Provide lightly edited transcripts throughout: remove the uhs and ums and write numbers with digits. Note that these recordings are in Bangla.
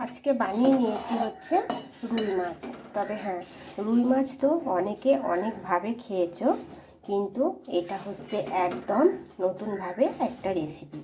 আজকে বানিয়ে নিয়েছি হচ্ছে রুই মাছ। তবে হ্যাঁ, রুই মাছ তো অনেকে অনেকভাবে খেয়েছো, কিন্তু এটা হচ্ছে একদম নতুনভাবে একটা রেসিপি।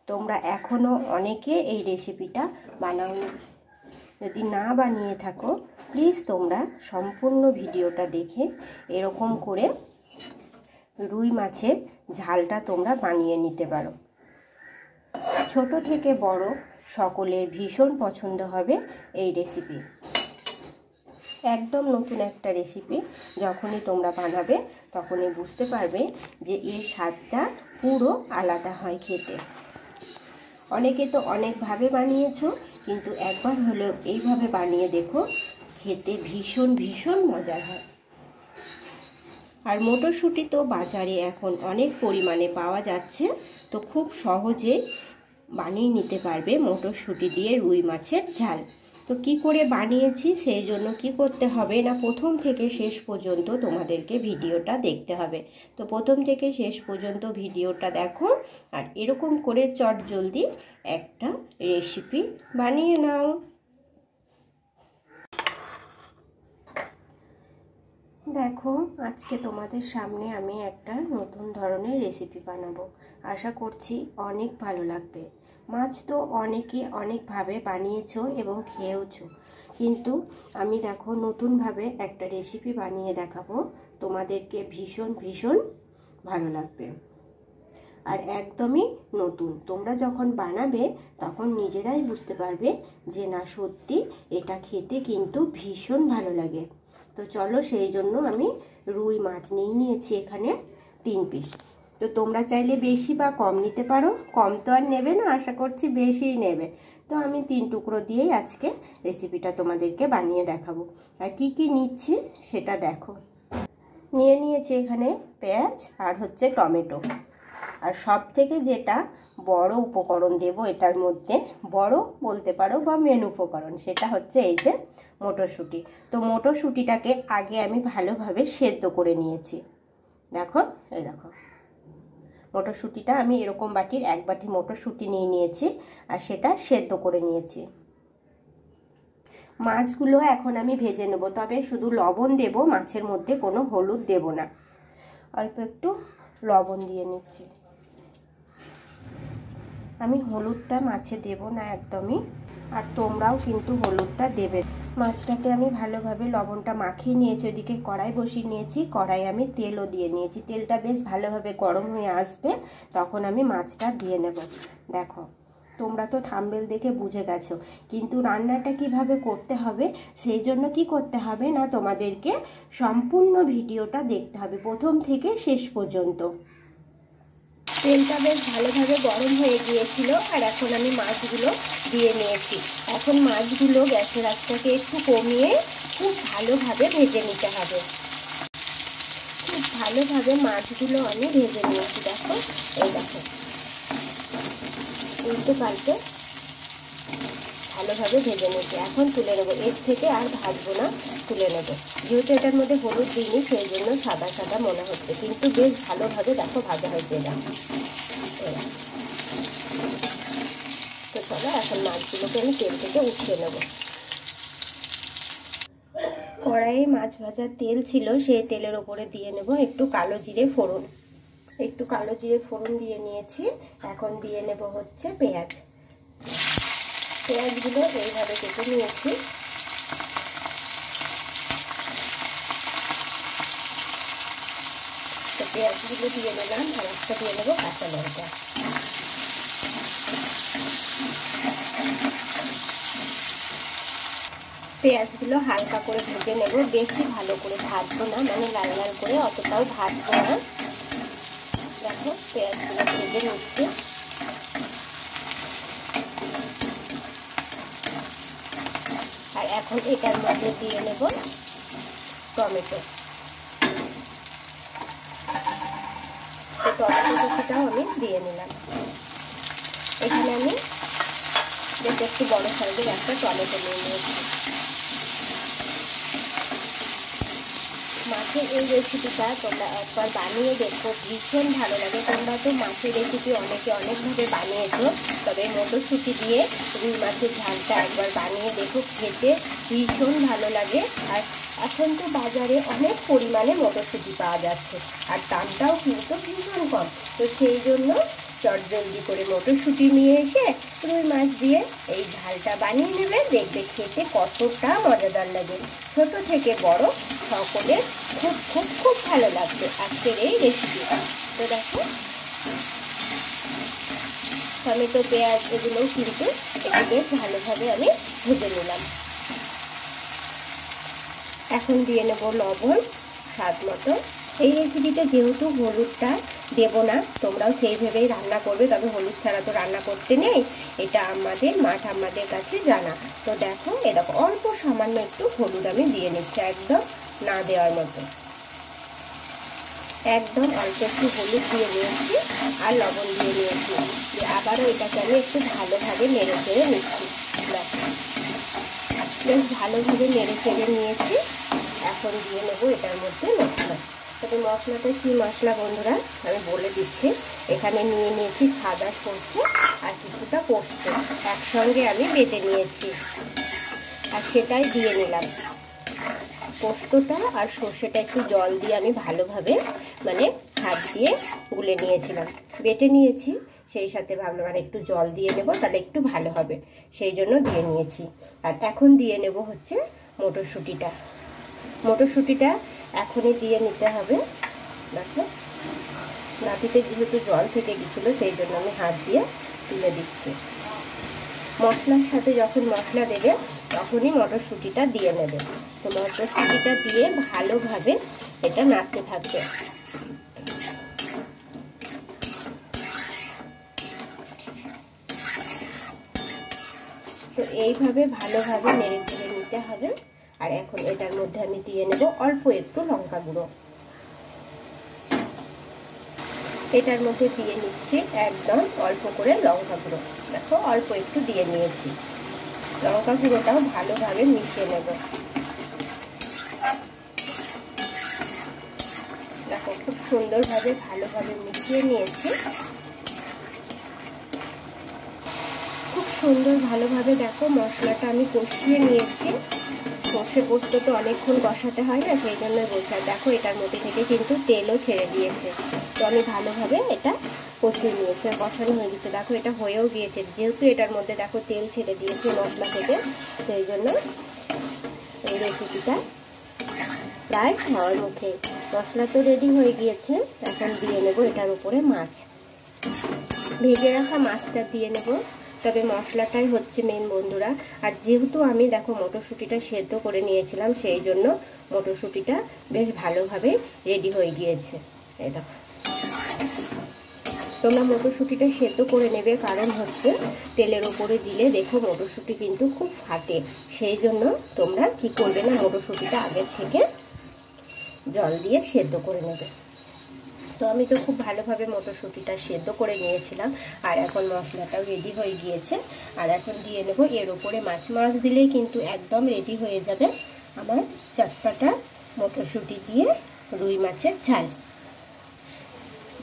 তোমরা এখনও অনেকে এই রেসিপিটা বানাওনি। যদি না বানিয়ে থাকো, প্লিজ তোমরা সম্পূর্ণ ভিডিওটা দেখে এরকম করে রুই মাছের ঝালটা তোমরা বানিয়ে নিতে পারো। ছোট থেকে বড় সকলের ভীষণ পছন্দ হবে এই রেসিপি। একদম নতুন একটা রেসিপি। যখনই তোমরা বানাবে তখনই বুঝতে পারবে যে এর স্বাদটা পুরো আলাদা হয় খেতে। অনেকে তো অনেকভাবে বানিয়েছো, কিন্তু একবার হলেও এইভাবে বানিয়ে দেখো, খেতে ভীষণ ভীষণ মজার হয়। আর মটরশুঁটি তো বাজারে এখন অনেক পরিমাণে পাওয়া যাচ্ছে, তো খুব সহজে বানিয়ে নিতে পারবে মটরশুঁটি দিয়ে রুই মাছের ঝাল। তো কি করে বানিয়েছি সেই জন্য কি করতে হবে না, প্রথম থেকে শেষ পর্যন্ত তোমাদেরকে ভিডিওটা দেখতে হবে। তো প্রথম থেকে শেষ পর্যন্ত ভিডিওটা দেখো, আর এরকম করে চটজলদি একটা রেসিপি বানিয়ে নাও। দেখো, আজকে তোমাদের সামনে আমি একটা নতুন ধরনের রেসিপি বানাবো। আশা করছি অনেক ভালো লাগবে। মাছ তো অনেকে অনেকভাবে বানিয়েছো এবং খেয়েওছো, কিন্তু আমি দেখো নতুনভাবে একটা রেসিপি বানিয়ে দেখাবো, তোমাদেরকে ভীষণ ভীষণ ভালো লাগবে। আর একদমই নতুন। তোমরা যখন বানাবে তখন নিজেরাই বুঝতে পারবে যে না, সত্যি এটা খেতে কিন্তু ভীষণ ভালো লাগে। তো চলো, সেই জন্য আমি রুই মাছ নিয়েছি এখানে 3 পিস। তো তোমরা চাইলে বেশি বা কম নিতে পারো। কম তো আর নেবে না, আশা করছি বেশিই নেবে। তো আমি 3 টুকরো দিয়েই আজকে রেসিপিটা তোমাদেরকে বানিয়ে দেখাবো। আর কি কি নিচ্ছি সেটা দেখো। নিয়েছি এখানে পেঁয়াজ আর হচ্ছে টমেটো। আর সব থেকে যেটা বড় উপকরণ দেব এটার মধ্যে, বড় বলতে পারো বা মেন উপকরণ, সেটা হচ্ছে এই যে মটরশুঁটি। তো মটরশুঁটিটাকে আগে আমি ভালোভাবে সেদ্ধ করে নিয়েছি। দেখো, এই দেখো মটরশুঁটিটা আমি এরকম বাটির 1 বাটি মটরশুঁটি নিয়েছি, আর সেটা সেদ্ধ করে নিয়েছি। মাছগুলো এখন আমি ভেজে নেব, তবে শুধু লবণ দেব, মাছের মধ্যে কোনো হলুদ দেব না। অল্প একটু লবণ দিয়ে নিচ্ছি। আমি হলুদটা মাছে দেব না একদমই, আর তোমরাও কিন্তু হলুদটা দেবে। মাছটাতে আমি ভালোভাবে লবণটা মাখিয়ে নিয়েছি। ওইদিকে কড়াই বসিয়ে নিয়েছি, কড়াই আমি তেলও দিয়ে নিয়েছি। তেলটা বেশ ভালোভাবে গরম হয়ে আসবে, তখন আমি মাছটা দিয়ে নেব। দেখো, তোমরা তো থাম্বনেল দেখে বুঝে গেছো, কিন্তু রান্নাটা কিভাবে করতে হবে সেই জন্য কি করতে হবে না, তোমাদেরকে সম্পূর্ণ ভিডিওটা দেখতে হবে প্রথম থেকে শেষ পর্যন্ত। তেলটা বেশ ভালোভাবে গরম হয়ে গিয়েছিল, আর এখন আমি মাছগুলো দিয়ে নিয়েছি। এখন মাছগুলো গ্যাসের আঁচটাকে একটু কমিয়ে খুব ভালোভাবে ভেজে নিতে হবে। খুব ভালোভাবে মাছগুলো আমি ভেজে নিয়েছি। দেখো, এই দেখো, উল্টে পাল্টে ভালোভাবে ভেজে নিয়েছি। এখন তুলে নেবো, এর থেকে আর ভাজবো না, তুলে নেবো। যেহেতু এটার মধ্যে হলুদ দিইনি সেই জন্য সাদা সাদা মনে হচ্ছে, কিন্তু বেশ ভালোভাবে দেখো ভাজা হয়েছে এটা। তো চলো, এখন মাছগুলোকে আমি তেল থেকে উঠিয়ে নেব। কড়াইয়ে মাছ ভাজার তেল ছিল, সেই তেলের ওপরে দিয়ে নেব একটু কালো জিরে ফোড়ন। একটু কালো জিরে ফোড়ন দিয়ে নিয়েছি। এখন দিয়ে নেব হচ্ছে পেঁয়াজ। পেঁয়াজগুলো এইভাবে কেটে নিয়েছি। তো পেঁয়াজগুলো দিয়ে নিলাম, আর একটা দিয়ে নেবো কাঁচা লঙ্কা। পেঁয়াজগুলো হালকা করে ভেজে নেব, বেশি ভালো করে ভাজবো না, মানে লাল লাল করে অতটাও ভাজবো না। দেখো, পেঁয়াজগুলো ভেজে নিচ্ছি। আর এখন এটার মধ্যে দিয়ে নেব টমেটো। টমেটো কুচিটাও আমি দিয়ে নিলাম। এখানে আমি বেশ একটু বড় সাইজের একটা টমেটো নিয়ে নিয়েছি। মাছ মাছের এই রেসিপিটা তোমরা একবার বানিয়ে দেখো, ভীষণ ভালো লাগে। তোমরা তো মাছের রেসিপি অনেকে অনেকভাবে বানিয়েছো, তবে মটরশুঁটি দিয়ে রুই মাছের ঝালটা একবার বানিয়ে দেখো, খেতে ভীষণ ভালো লাগে। আর এখন তো বাজারে অনেক পরিমাণে মটরশুঁটি পাওয়া যাচ্ছে, আর দামটাও কিন্তু ভীষণ কম। তো সেই জন্য চটজলদি করে মটরশুঁটি নিয়ে এসে রুই মাছ দিয়ে এই ঝালটা বানিয়ে নেবে, দেখবে খেতে কতটা মজাদার লাগে। ছোট থেকে বড় সকলের খুব খুব খুব ভালো লাগবে আজকের এই রেসিপিটা। তো দেখো টমেটো, পেঁয়াজ এগুলোও কিন্তু একটু বেশ ভালোভাবে আমি ভেজে নিলাম। এখন দিয়ে নেব লবণ স্বাদ মতো। এই রেসিপিতে যেহেতু হলুদটা দেব না, তোমরাও সেইভাবেই রান্না করবে, তবে হলুদ ছাড়া তো রান্না করতে নেই, এটা আমাদের মাঠ আমাদের কাছে জানা। তো দেখো এরকম অল্প সামান্য একটু হলুদ আমি দিয়ে নিচ্ছি, একদম না দেওয়ার মতো, একদম অল্প একটু হলুদ দিয়ে নিয়েছি আর লবণ দিয়ে নিয়েছি। আবারও এটাকে আমি একটু ভালোভাবে নেড়ে চেড়ে নিচ্ছি। দেখো বেশ ভালোভাবে নেড়ে চেড়ে নিয়েছি। এখন দিয়ে নেবো এটার মধ্যে মশলা। তবে মশলাটা কী মশলা বন্ধুরা আমি বলে দিচ্ছি। এখানে নিয়ে নিয়েছি সাদা সর্ষে আর কিছুটা পোস্ত, একসঙ্গে আমি বেটে নিয়েছি আর সেটাই দিয়ে নিলাম। পোস্তটা আর সর্ষেটা একটু জল দিয়ে আমি ভালোভাবে মানে হাত দিয়ে গুলে নিয়েছিলাম, বেটে নিয়েছি। সেই সাথে ভাবলাম আর একটু জল দিয়ে নেব, তাহলে একটু ভালো হবে, সেই জন্য দিয়ে নিয়েছি। আর এখন দিয়ে নেব হচ্ছে মটরশুঁটিটা। মটরশুঁটিটা এখনই দিয়ে নিতে হবে। দেখো নাতিতে যেহেতু জল থেকে গেছিলো, সেই জন্য আমি হাত দিয়ে তুলে দিচ্ছি। মশলার সাথে যখন মশলা দেবে তখনই মটরশুঁটিটা দিয়ে নেবে। তো মটরশুঁটিটা দিয়ে ভালোভাবে এটা নাড়তে থাকবে। তো এইভাবে ভালোভাবে নেড়ে চেড়ে নিতে হবে। আর এখন এটার মধ্যে আমি দিয়ে নেব অল্প একটু লঙ্কা গুঁড়ো। এটার মধ্যে দিয়ে নিচ্ছি একদম অল্প করে লঙ্কা গুঁড়ো। দেখো অল্প একটু দিয়ে নিয়েছি। লঙ্কা গুঁড়োটাও ভালোভাবে মিশিয়ে নেব। দেখো খুব সুন্দরভাবে ভালোভাবে মিশিয়ে নিয়েছি। খুব সুন্দর ভালোভাবে দেখো মশলাটা আমি কষিয়ে নিয়েছি। সর্ষে পোস্ত তো অনেকক্ষণ কষাতে হয় না, সেই জন্য বলছি। দেখো এটার মধ্যে থেকে কিন্তু তেলও ছেড়ে দিয়েছে। তো আমি ভালোভাবে এটা কষিয়ে নিয়েছি, কষানো হয়ে গেছে। দেখো এটা হয়েও গিয়েছে, যেহেতু এটার মধ্যে দেখো তেল ছেড়ে দিয়েছে মশলা থেকে, সেই জন্য এই রেসিপিটা প্রায় খাওয়ার মুখে। মশলা তো রেডি হয়ে গিয়েছে। এখন দিয়ে নেব এটার উপরে মাছ, ভেজে রাখা মাছটা দিয়ে নেব। তবে মশলাটাই হচ্ছে মেন বন্ধুরা। আর যেহেতু আমি দেখো মটরশুঁটিটা সেদ্ধ করে নিয়েছিলাম, সেই জন্য মটরশুঁটিটা বেশ ভালোভাবে রেডি হয়ে গিয়েছে। এই দেখো তোমরা মটরশুঁটিটা সেদ্ধ করে নেবে, কারণ হচ্ছে তেলের উপরে দিলে দেখো মটরশুঁটি কিন্তু খুব ফাটে। সেই জন্য তোমরা কি করবে না, মটরশুঁটিটা আগের থেকে জল দিয়ে সেদ্ধ করে নেবে। তো আমি তো খুব ভালোভাবে মটরশুঁটিটা সেদ্ধ করে নিয়েছিলাম। আর এখন মশলাটাও রেডি হয়ে গিয়েছে। আর এখন দিয়ে নেব এর উপরে মাছ। মাছ দিলেই কিন্তু একদম রেডি হয়ে যাবে আমার চটপটা মটরশুঁটি দিয়ে রুই মাছের ঝাল।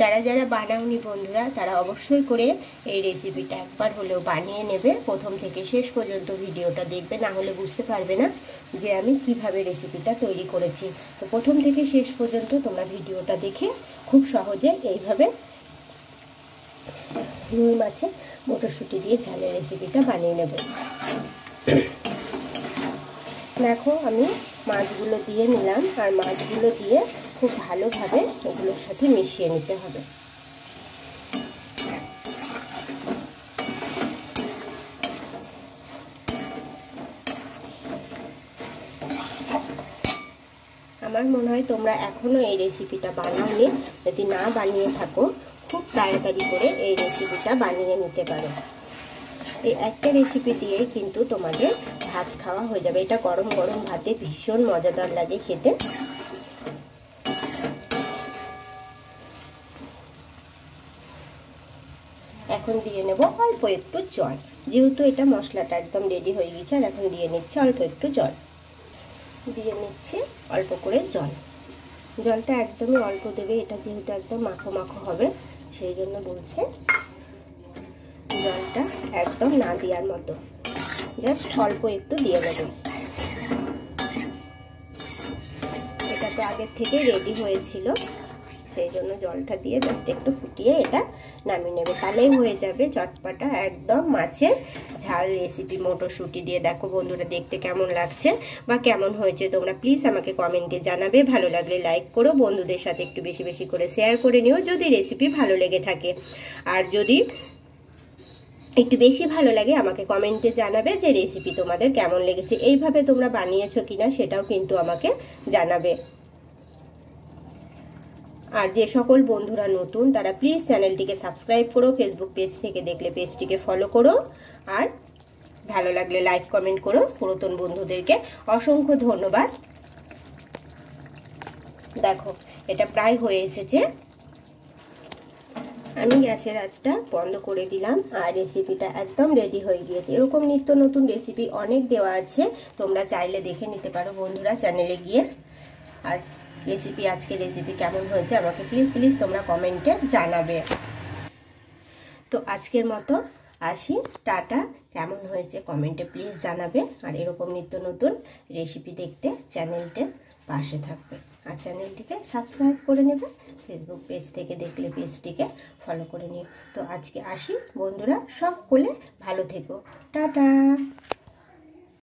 যারা যারা বানাওনি বন্ধুরা, তারা অবশ্যই করে এই রেসিপিটা একবার হলেও বানিয়ে নেবে। প্রথম থেকে শেষ পর্যন্ত ভিডিওটা দেখবে, না হলে বুঝতে পারবে না যে আমি কিভাবে রেসিপিটা তৈরি করেছি। তো প্রথম থেকে শেষ পর্যন্ত তোমরা ভিডিওটা দেখে খুব সহজে এইভাবে রুই মাছের মটরশুঁটি দিয়ে ঝালের রেসিপিটা বানিয়ে নেবে। দেখো আমি মাছগুলো দিয়ে নিলাম, আর মাছগুলো দিয়ে খুব ভালোভাবে এগুলোর সাথে মিশিয়ে নিতে হবে। আমার মনে হয় তোমরা এখনও এই রেসিপিটা বানাওনি। যদি না বানিয়ে থাকো, খুব তাড়াতাড়ি করে এই রেসিপিটা বানিয়ে নিতে পারো। এই একটা রেসিপি দিয়ে কিন্তু তোমাদের ভাত খাওয়া হয়ে যাবে। এটা গরম গরম ভাতে ভীষণ মজাদার লাগে খেতে। এখন দিয়ে নেব অল্প একটু জল, যেহেতু এটা মশলাটা একদম রেডি হয়ে গেছে। আর এখন দিয়ে নিচ্ছি অল্প একটু জল, দিয়ে নিচ্ছি অল্প করে জল। জলটা একদমই অল্প দেবে, এটা যেহেতু একদম মাখো মাখো হবে সেই জন্য বলছে জলটা একদম না দেওয়ার মতো, জাস্ট অল্প একটু দিয়ে দেবে। এটা তো আগের থেকে রেডি হয়েছিল, সেই জন্য জলটা দিয়ে জাস্ট একটু ফুটিয়ে এটা নামিয়ে নেবে, তাহলেই হয়ে যাবে চটপাটা একদম মাছের ঝাল রেসিপি মটরশুঁটি দিয়ে। দেখো বন্ধুরা দেখতে কেমন লাগছে বা কেমন হয়েছে তোমরা প্লিজ আমাকে কমেন্টে জানাবে। ভালো লাগলে লাইক করো, বন্ধুদের সাথে একটু বেশি বেশি করে শেয়ার করে নিও যদি রেসিপি ভালো লেগে থাকে। আর যদি একটু বেশি ভালো লাগে আমাকে কমেন্টে জানাবে যে রেসিপি তোমাদের কেমন লেগেছে, এইভাবে তোমরা বানিয়েছো কিনা সেটাও কিন্তু আমাকে জানাবে। আর যে সকল বন্ধুরা নতুন তারা প্লিজ চ্যানেলটিকে সাবস্ক্রাইব করো, ফেসবুক পেজ থেকে দেখলে পেজটিকে ফলো করো, আর ভালো লাগলে লাইক কমেন্ট করো। পুরাতন বন্ধুদেরকে অসংখ্য ধন্যবাদ। দেখো এটা প্রায় হয়ে এসেছে, আমি গ্যাসের আঁচটা বন্ধ করে দিলাম আর রেসিপিটা একদম রেডি হয়ে গিয়েছে। এরকম নিত্য নতুন রেসিপি অনেক দেওয়া আছে, তোমরা চাইলে দেখে নিতে পারো বন্ধুরা চ্যানেলে গিয়ে। আর আজকে রেসিপি কেমন হয়েছে আমাকে প্লিজ প্লিজ তোমরা কমেন্টে জানাবে। তো আজকের মতো আসি, টাটা। কেমন হয়েছে কমেন্টে প্লিজ জানাবে, আর এরকম নিত্য নতুন রেসিপি দেখতে চ্যানেলটার পাশে থাকবে, আর চ্যানেলটিকে সাবস্ক্রাইব করে নেবে, ফেসবুক পেজ থেকে দেখলে পেজটিকে ফলো করে নিও। তো আজকে আসি বন্ধুরা, সকলে ভালো থেকো, টাটা।